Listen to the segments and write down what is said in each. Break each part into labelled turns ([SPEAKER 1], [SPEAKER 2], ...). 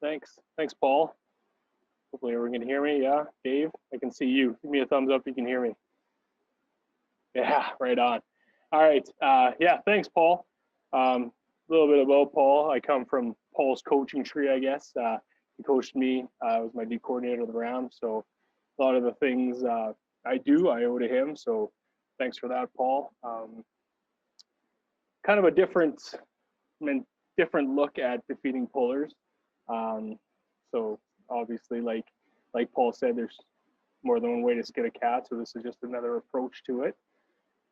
[SPEAKER 1] Thanks, Paul. Hopefully everyone can hear me. Yeah, Dave, I can see you. Give me a thumbs up if you can hear me. Yeah, right on. All right. Yeah, thanks, Paul. A little bit about Paul. I come from Paul's coaching tree, I guess. He coached me. Was my D coordinator of the Rams. So a lot of the things I do, I owe to him. So thanks for that, Paul. Kind of a different look at defeating pullers. Um, so obviously, like Paul said, there's more than one way to skin a cat. So this is just another approach to it.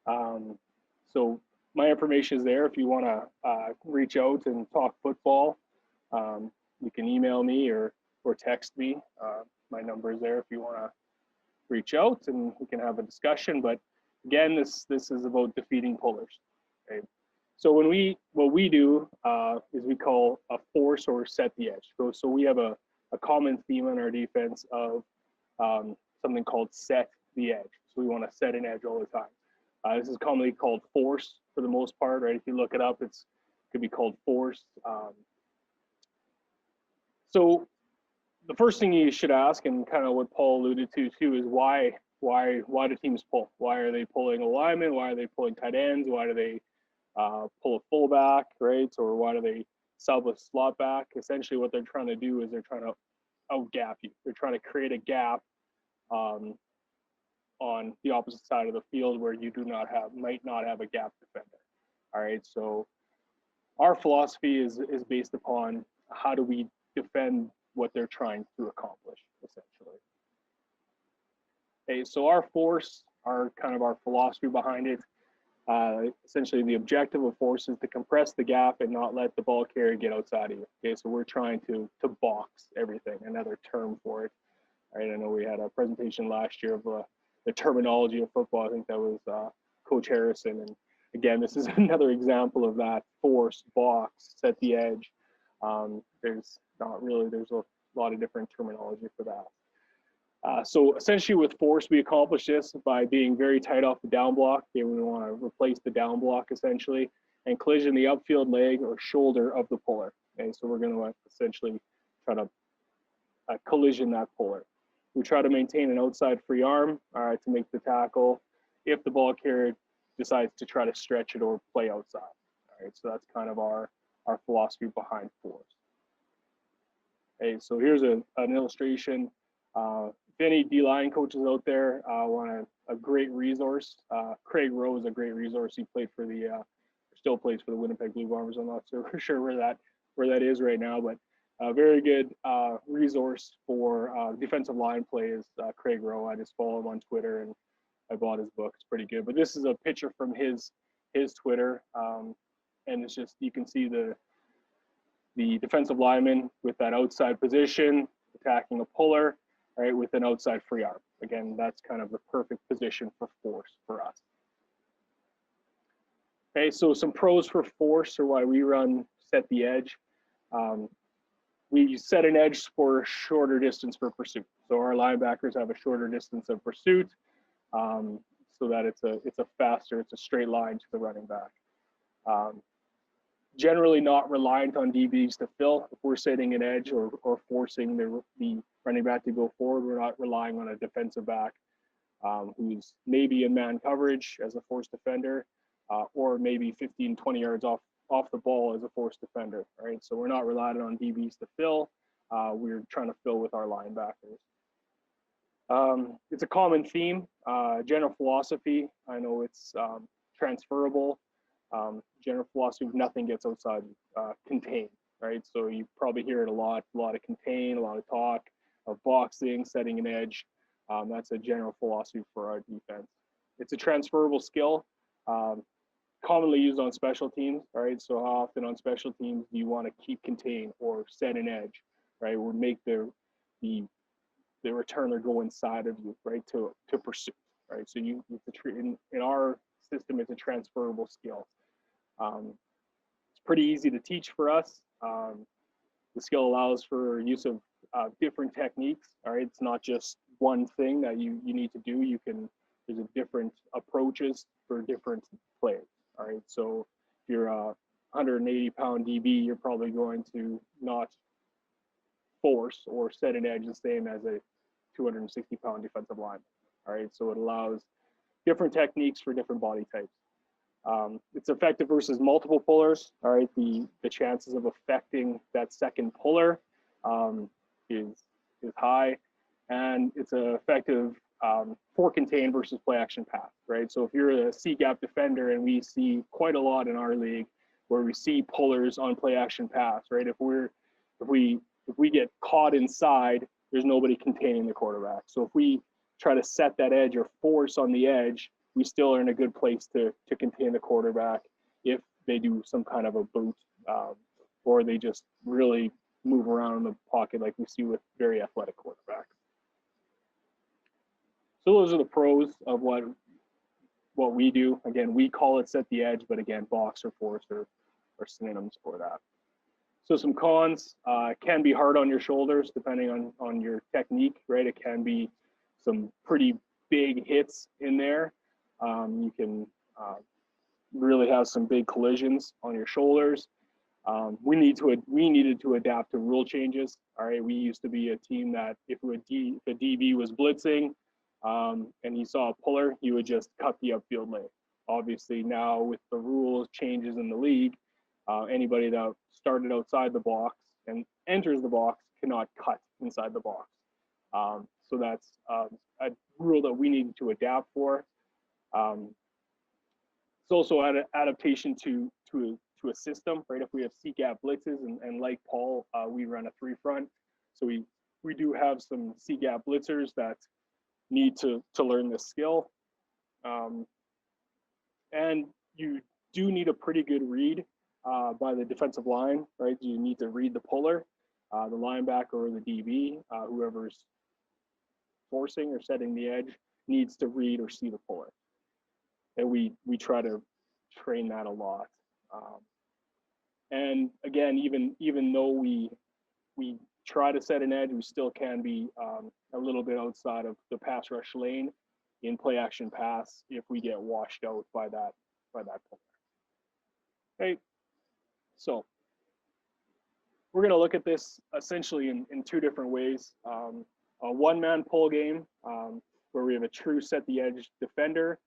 [SPEAKER 1] Um, so my information is there if you want to reach out and talk football. You can email me or text me. My number is there if you want to reach out and we can have a discussion. But again, this is about defeating pullers. Okay. So what we do is we call a force or set the edge. So we have a common theme on our defense of something called set the edge. So we want to set an edge all the time. This is commonly called force for the most part, right? If you look it up, it could be called force. So the first thing you should ask, and kind of what Paul alluded to too, is why do teams pull? Why are they pulling a lineman? Why are they pulling tight ends? Why do they pull a fullback, right? Or why do they sub a slot back? Essentially, what they're trying to do is they're trying to out gap you. They're trying to create a gap on the opposite side of the field where you might not have a gap defender. All right, so our philosophy is based upon how do we defend what they're trying to accomplish, essentially. Okay, so our force, our philosophy behind it, essentially the objective of force is to compress the gap and not let the ball carrier get outside of you. Okay, so we're trying to box everything, another term for it. All right, I know we had a presentation last year of the terminology of football. I think that was Coach Harrison. And again, this is another example of that force, box, set the edge. There's a lot of different terminology for that. So essentially with force, we accomplish this by being very tight off the down block. Okay, we want to replace the down block essentially and collision the upfield leg or shoulder of the puller. Okay, so we're going to essentially try to collision that puller. We try to maintain an outside free arm to make the tackle if the ball carrier decides to try to stretch it or play outside. All right, so that's kind of our philosophy behind force. Okay, so here's an illustration. If any D-line coaches out there want a great resource, Craig Rowe is a great resource. He played for still plays for the Winnipeg Blue Bombers. I'm not so sure where that is right now, but a very good resource for defensive line play is Craig Rowe. I just follow him on Twitter and I bought his book. It's pretty good. But this is a picture from his Twitter, and it's just you can see the defensive lineman with that outside position attacking a puller, right, with an outside free arm. Again, that's kind of the perfect position for force for us. Okay, so some pros for force or why we run set the edge. We set an edge for a shorter distance for pursuit. So our linebackers have a shorter distance of pursuit, so that it's a straight line to the running back. Generally not reliant on DBs to fill. If we're setting an edge or forcing the running back to go forward, we're not relying on a defensive back who's maybe in man coverage as a force defender, or maybe 15, 20 yards off the ball as a force defender, right? So we're not relying on DBs to fill. We're trying to fill with our linebackers. It's a common theme, general philosophy. I know it's transferable. General philosophy of nothing gets outside contain, right? So you probably hear it a lot of contain, a lot of talk of boxing, setting an edge. That's a general philosophy for our defense. It's a transferable skill. Commonly used on special teams, right? So how often on special teams do you want to keep contain or set an edge, right? Or make the returner go inside of you, right? To pursue, right? So in our system, it's a transferable skill. It's pretty easy to teach for us. The skill allows for use of different techniques. All right, it's not just one thing that you need to do. There's a different approaches for different players. All right, so if you're a 180-pound DB, you're probably going to not force or set an edge the same as a 260-pound defensive lineman. All right, so it allows different techniques for different body types. It's effective versus multiple pullers. All right, the chances of affecting that second puller is high, and it's effective for contain versus play action pass. Right, so if you're a C gap defender, and we see quite a lot in our league where we see pullers on play action pass. Right, if we get caught inside, there's nobody containing the quarterback. So if we try to set that edge or force on the edge, we still are in a good place to contain the quarterback if they do some kind of a boot or they just really move around in the pocket like we see with very athletic quarterbacks. So those are the pros of what we do. Again, we call it set the edge, but again, box or force are synonyms for that. So some cons, it can be hard on your shoulders depending on your technique, right? It can be some pretty big hits in there. You can really have some big collisions on your shoulders. We needed to adapt to rule changes. All right, we used to be a team that if the DB was blitzing and he saw a puller, he would just cut the upfield lane. Obviously now with the rules changes in the league, anybody that started outside the box and enters the box cannot cut inside the box. So that's a rule that we needed to adapt for. It's also an adaptation to a system, right? If we have C-gap blitzes and like Paul, we run a 3-front. So we do have some C-gap blitzers that need to learn this skill. And you do need a pretty good read by the defensive line, right? You need to read the puller, the linebacker or the DB, whoever's forcing or setting the edge needs to read or see the puller. And we try to train that a lot. And again, even though we try to set an edge, we still can be a little bit outside of the pass rush lane in play action pass if we get washed out by that puller. Okay, so we're going to look at this essentially in two different ways. A one-man pull game where we have a true set the edge defender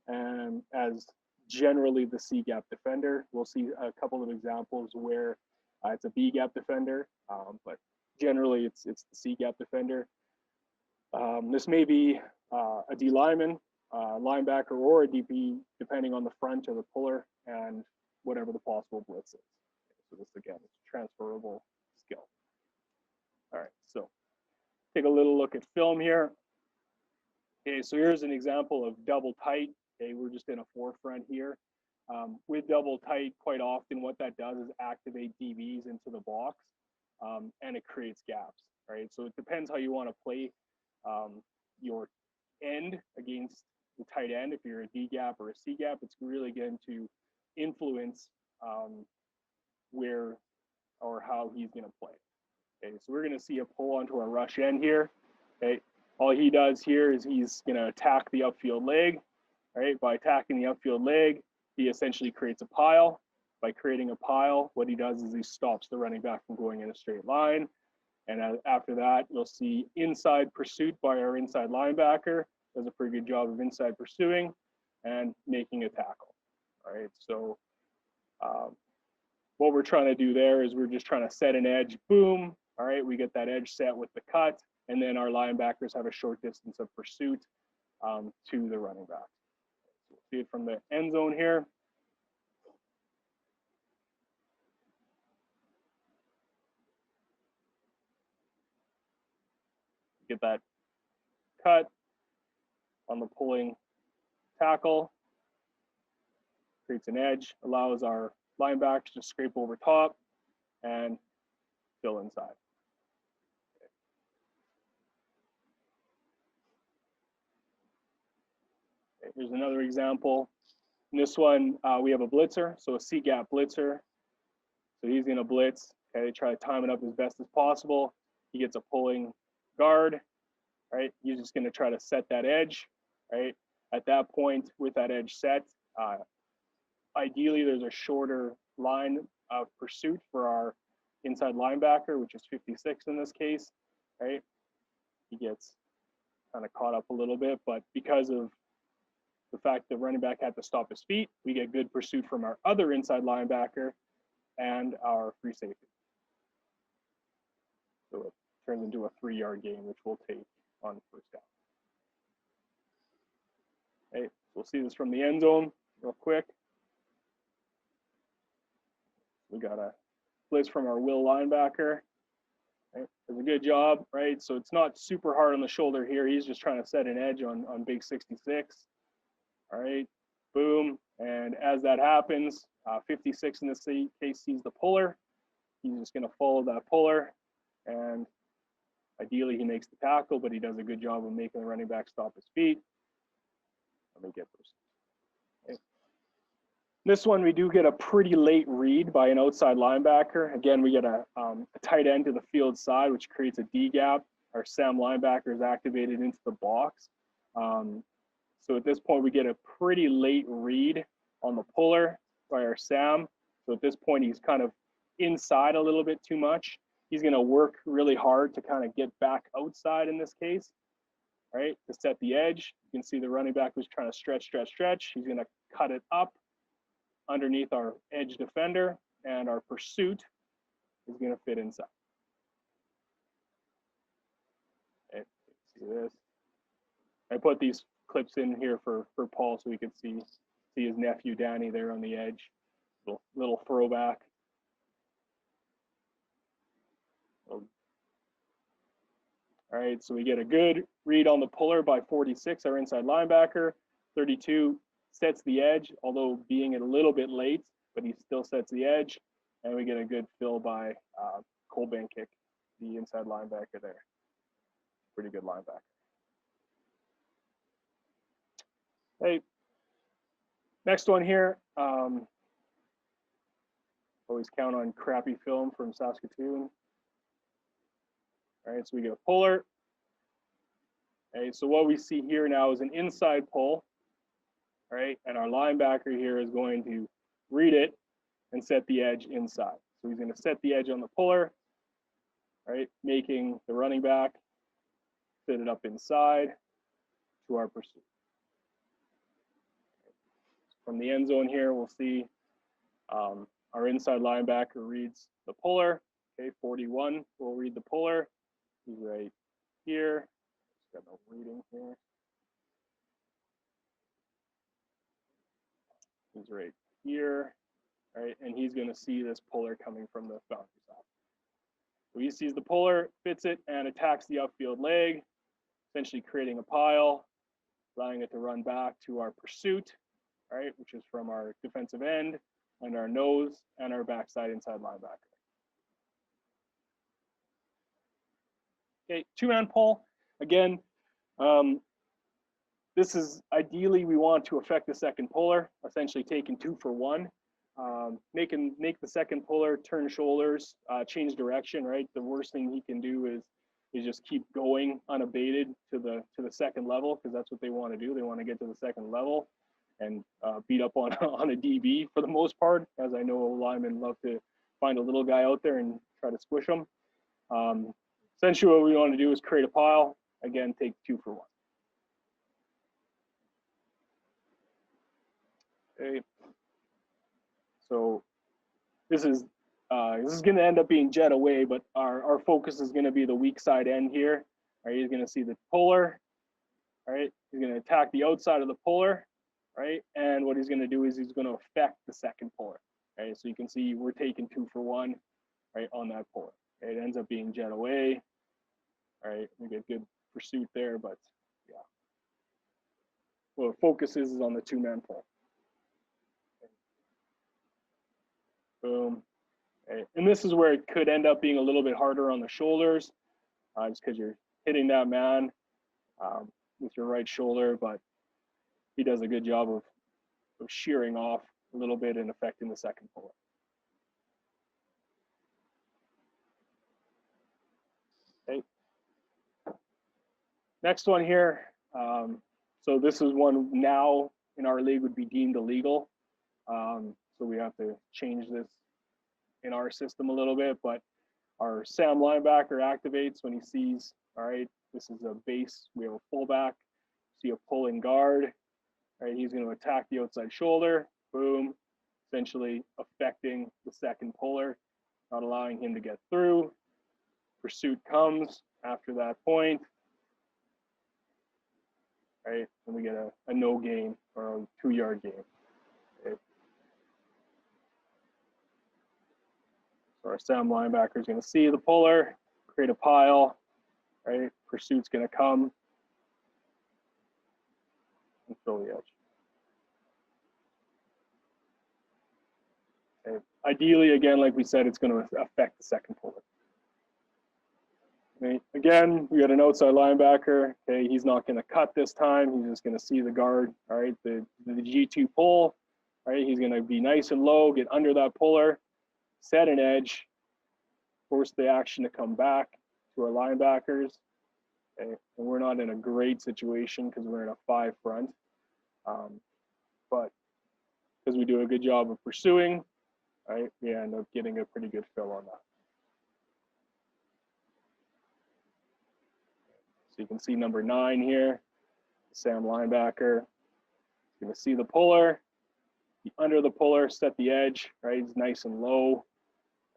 [SPEAKER 1] and as generally the C gap defender. We'll see a couple of examples where it's a B gap defender, but generally it's the C gap defender. This may be a D lineman, linebacker, or a DB, depending on the front or the puller and whatever the possible blitz is. So this again is a transferable skill. All right, so take a little look at film here. Okay, so here's an example of double tight. Okay, we're just in a 4-front here. With double tight, quite often what that does is activate DBs into the box, and it creates gaps, right? So it depends how you want to play your end against the tight end. If you're a D gap or a C gap, it's really going to influence where or how he's going to play. Okay, so we're going to see a pull onto our rush end here. Okay, all he does here is he's going to attack the upfield leg. Right, by attacking the upfield leg, he essentially creates a pile. By creating a pile, what he does is he stops the running back from going in a straight line. And after that, you'll see inside pursuit by our inside linebacker. Does a pretty good job of inside pursuing and making a tackle. All right, so what we're trying to do there is we're just trying to set an edge. Boom. All right, we get that edge set with the cut, and then our linebackers have a short distance of pursuit to the running back. So we'll see it from the end zone here. Get that cut on the pulling tackle, creates an edge, allows our linebackers to scrape over top and fill inside. Okay, here's another example. In this one, we have a blitzer, so a C-gap blitzer. So he's going to blitz. Okay, try to time it up as best as possible. He gets a pulling guard, right? He's just going to try to set that edge, right? At that point, with that edge set, ideally there's a shorter line of pursuit for our inside linebacker, which is 56 in this case, right? He gets kind of caught up a little bit, but because of the fact the running back had to stop his feet, we get good pursuit from our other inside linebacker and our free safety. So it turns into a 3-yard gain, which we'll take on first down. Okay, we'll see this from the end zone real quick. We got a blitz from our will linebacker. Right? Does a good job, right? So it's not super hard on the shoulder here. He's just trying to set an edge on big 66. All right, boom. And as that happens, 56 in this case sees the puller. He's just going to follow that puller. And ideally, he makes the tackle, but he does a good job of making the running back stop his feet. Let me get this. Okay. This one, we do get a pretty late read by an outside linebacker. Again, we get a tight end to the field side, which creates a D gap. Our Sam linebacker is activated into the box. So at this point, we get a pretty late read on the puller by our Sam. So at this point, he's kind of inside a little bit too much. He's going to work really hard to kind of get back outside in this case, right, to set the edge. You can see the running back was trying to stretch. He's going to cut it up underneath our edge defender, and our pursuit is going to fit inside. Okay, see this. I put these clips in here for Paul so we could see his nephew Danny there on the edge. Little throwback. All right, so we get a good read on the puller by 46, our inside linebacker. 32 sets the edge, although being a little bit late, but he still sets the edge. And we get a good fill by Cole Bankick, the inside linebacker there. Pretty good linebacker. Hey, next one here. Always count on crappy film from Saskatoon. All right, so we get a puller. Okay, so what we see here now is an inside pull, right? And our linebacker here is going to read it and set the edge inside. So he's going to set the edge on the puller, right? Making the running back fit it up inside to our pursuit. From the end zone here, we'll see our inside linebacker reads the puller. Okay, 41 will read the puller. He's right here. Just got no reading here. He's right here, right? And he's going to see this puller coming from the boundary side. So he sees the puller, fits it, and attacks the upfield leg, essentially creating a pile, allowing it to run back to our pursuit, right? Which is from our defensive end and our nose and our backside inside linebacker. Okay, two-man pull. Again, this is ideally we want to affect the second puller, essentially taking 2 for 1. Make the second puller turn shoulders, change direction, right? The worst thing he can do is just keep going unabated to the second level, because that's what they want to do. They want to get to the second level and beat up on a DB for the most part, as I know linemen love to find a little guy out there and try to squish him. Essentially what we want to do is create a pile, again, take 2 for 1. Okay. So this is going to end up being jet away, but our focus is going to be the weak side end here. Right, he's going to see the puller. Right, he's going to attack the outside of the puller. Right, and what he's going to do is he's going to affect the second puller. Right, so you can see we're taking 2 for 1. Right, on that puller. Right, it ends up being jet away. All right, we get good pursuit there, but yeah. Well, the focus is on the two-man pull. Boom. Okay. And this is where it could end up being a little bit harder on the shoulders, just because you're hitting that man with your right shoulder, but he does a good job of shearing off a little bit and affecting the second puller. Okay. Next one here. So this is one now in our league would be deemed illegal. So we have to change this in our system a little bit, but Our Sam linebacker activates when he sees, all right, this is a base, we have a fullback, see a pulling guard, all right, he's going to attack the outside shoulder, boom, essentially affecting the second puller, not allowing him to get through. Pursuit comes after that point, right, and we get a no gain or a 2-yard gain. Okay. So our Sam linebacker is going to see the puller, create a pile, right? Pursuit's going to come and fill the edge. Okay. Ideally, again, like we said, it's going to affect the second puller. Okay. Again, we got an outside linebacker. Okay, he's not going to cut this time. He's just going to see the guard. All right, the G2 pull. All right, he's going to be nice and low, get under that puller, set an edge, force the action to come back to our linebackers. Okay, and we're not in a great situation because we're in a 5 front, but because we do a good job of pursuing, right, we end up getting a pretty good fill on that. So you can see number 9 here, Sam linebacker. He's going to see the puller, be under the puller, set the edge, right? He's nice and low,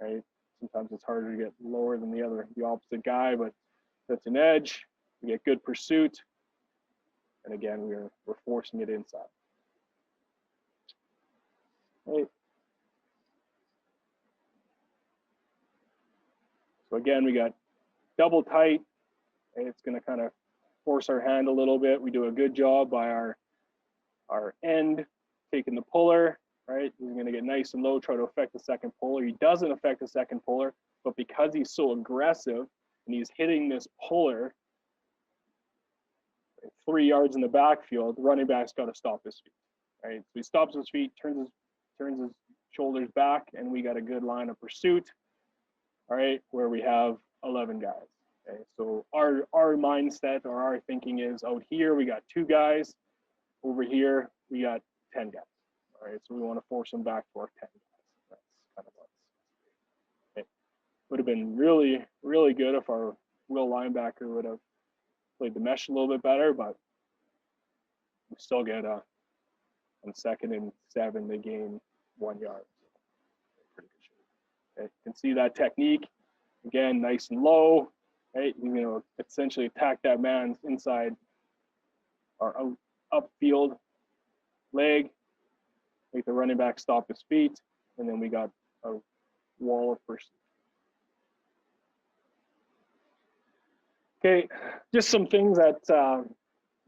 [SPEAKER 1] right? Sometimes it's harder to get lower than the opposite guy, but that's an edge. We get good pursuit, and again, we're forcing it inside. Right. So again, we got double tight. And it's going to kind of force our hand a little bit. We do a good job by our end taking the puller, right? He's going to get nice and low, try to affect the second puller. He doesn't affect the second puller, but because he's so aggressive and he's hitting this puller 3 yards in the backfield, the running back's got to stop his feet, right? So he stops his feet, turns his shoulders back, and we got a good line of pursuit, all right, where we have 11 guys. Okay, so our mindset or our thinking is out here we got 2 guys, over here we got 10 guys. All right, so we want to force them back to our 10 guys. That's kind of what. Okay. Would have been really, really good if our will linebacker would have played the mesh a little bit better, but we still get on 2nd and 7 they gain 1 yard. Pretty good shape. Okay. You can see that technique again, nice and low. Right, you're going to essentially attack that man's inside or upfield leg, make the running back stop his feet, and then we got a wall of pursuit. Okay, just some things that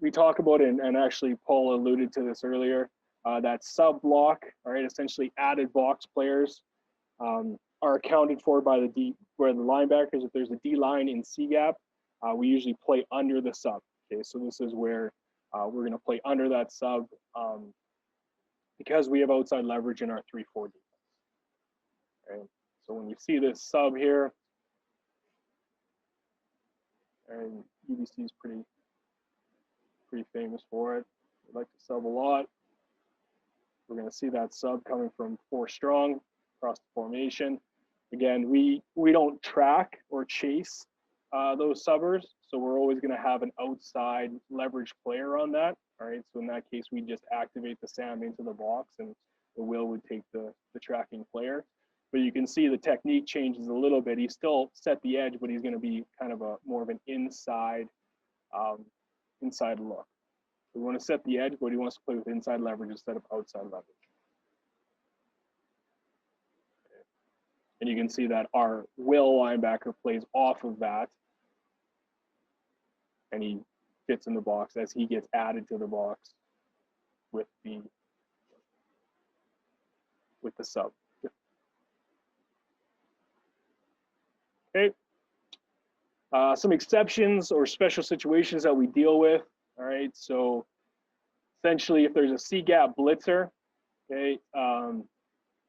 [SPEAKER 1] we talk about, and actually Paul alluded to this earlier, that sub block, all right, essentially added box players. Are accounted for by the D, where the linebackers, if there's a D line in C gap, we usually play under the sub. Okay, so this is where we're going to play under that sub because we have outside leverage in our 3-4 defense. Okay, so when you see this sub here, and UBC is pretty famous for it. We like to sub a lot. We're going to see that sub coming from 4 strong across the formation. Again, we don't track or chase those subbers, so we're always going to have an outside leverage player on that. All right, so in that case, we just activate the Sam into the box, and the will would take the tracking player. But you can see the technique changes a little bit. He's still set the edge, but he's going to be kind of more of an inside look. We want to set the edge, but he wants to play with inside leverage instead of outside leverage. And you can see that our will linebacker plays off of that, and he fits in the box as he gets added to the box with the sub. Okay. Some exceptions or special situations that we deal with. All right. So essentially, if there's a C gap blitzer, okay,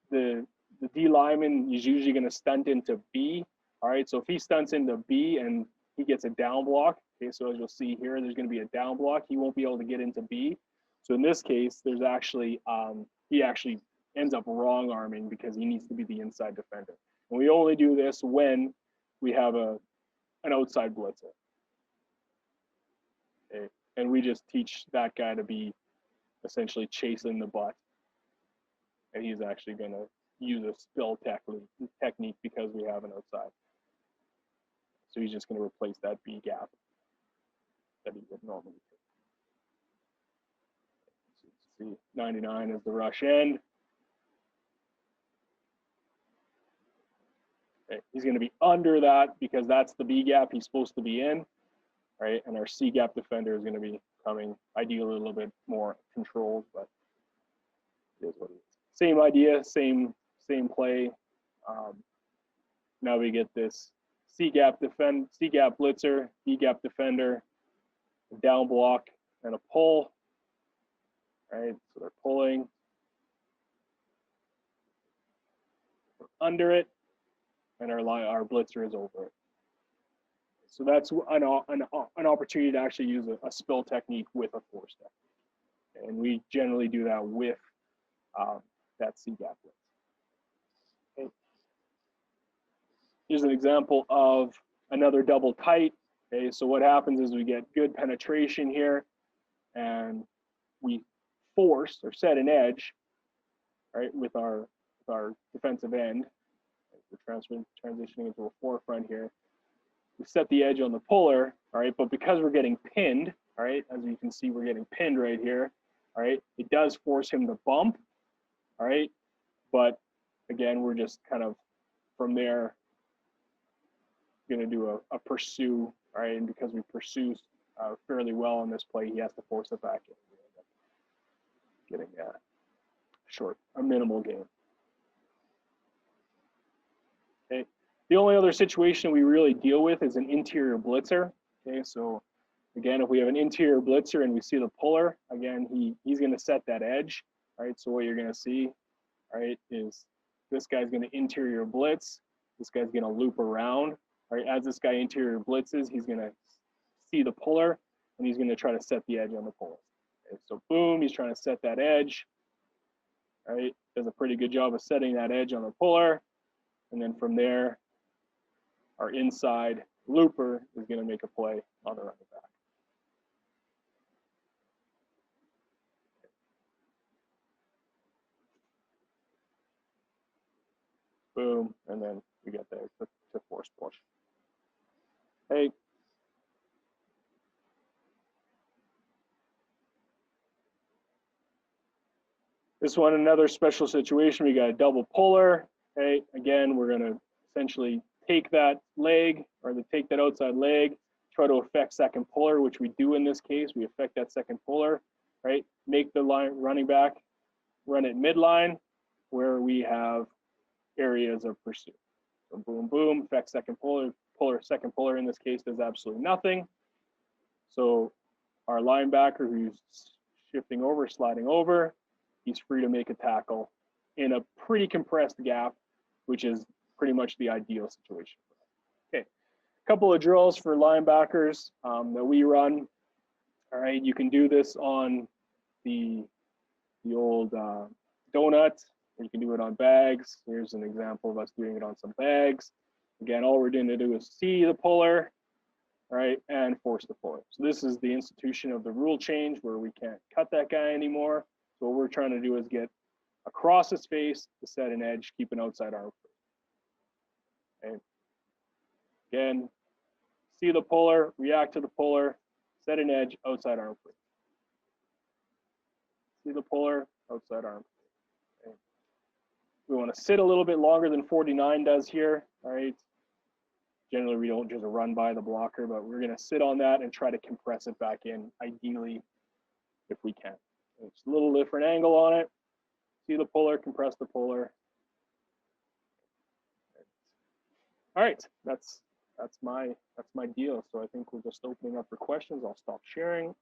[SPEAKER 1] the D lineman is usually going to stunt into B. All right, so if he stunts into B and he gets a down block, okay, so as you'll see here, there's going to be a down block. He won't be able to get into B. So in this case, there's actually, he actually ends up wrong arming because he needs to be the inside defender. And we only do this when we have an outside blitzer. Okay? And we just teach that guy to be essentially chasing the butt. And he's actually going to use a spill technique because we have an outside. So he's just going to replace that B gap that he would normally take. So see, 99 is the rush end. Okay. He's going to be under that because that's the B gap he's supposed to be in, right? And our C gap defender is going to be coming ideally a little bit more controlled, but it is what it is. Same idea, same play. Now we get this C gap blitzer, B gap defender, down block, and a pull. Right, so they're pulling. We're under it, and our blitzer is over it. So that's an opportunity to actually use a spill technique with a force technique, and we generally do that with that C gap blitz. Okay. Here's an example of another double tight. Okay, so what happens is we get good penetration here, and we force or set an edge, right, with our defensive end. We're transitioning into a forefront here. We set the edge on the puller, all right, but because we're getting pinned, all right, as you can see, we're getting pinned right here, all right, it does force him to bump, all right, but again, we're just kind of from there going to do a pursue, all right, and because we pursue fairly well on this play, he has to force it back in. Getting a minimal gain. Okay. The only other situation we really deal with is an interior blitzer. Okay, so again, if we have an interior blitzer and we see the puller, again, he's going to set that edge. All right, so what you're going to see, all right, is this guy's going to interior blitz. This guy's going to loop around. All right, as this guy interior blitzes, he's going to see the puller and he's going to try to set the edge on the puller. Okay, so boom, he's trying to set that edge. All right, does a pretty good job of setting that edge on the puller. And then from there, our inside looper is going to make a play on the running back. Boom, and then we get there to force push. Hey. This one, another special situation. We got a double puller. Okay, again, we're going to essentially take that leg or take that outside leg, try to affect second puller, which we do in this case. We affect that second puller, right? Make the running back run it midline where we have areas of pursuit. So boom, boom, affect second puller. Second puller in this case does absolutely nothing. So our linebacker who's shifting over, sliding over, he's free to make a tackle in a pretty compressed gap, which is pretty much the ideal situation. Okay, a couple of drills for linebackers that we run. All right, you can do this on the old donut, or you can do it on bags. Here's an example of us doing it on some bags. Again, all we're going to do is see the puller, right, and force the puller. So this is the institution of the rule change where we can't cut that guy anymore. So what we're trying to do is get across his face to set an edge, keep an outside arm free. Okay. Again, see the puller, react to the puller, set an edge, outside arm free. See the puller, outside arm free. Okay. We want to sit a little bit longer than 49 does here, all right? Generally, we don't just run by the blocker, but we're going to sit on that and try to compress it back in, ideally, if we can. It's a little different angle on it. See the puller, compress the puller. All right, that's my deal. So I think we're just opening up for questions. I'll stop sharing.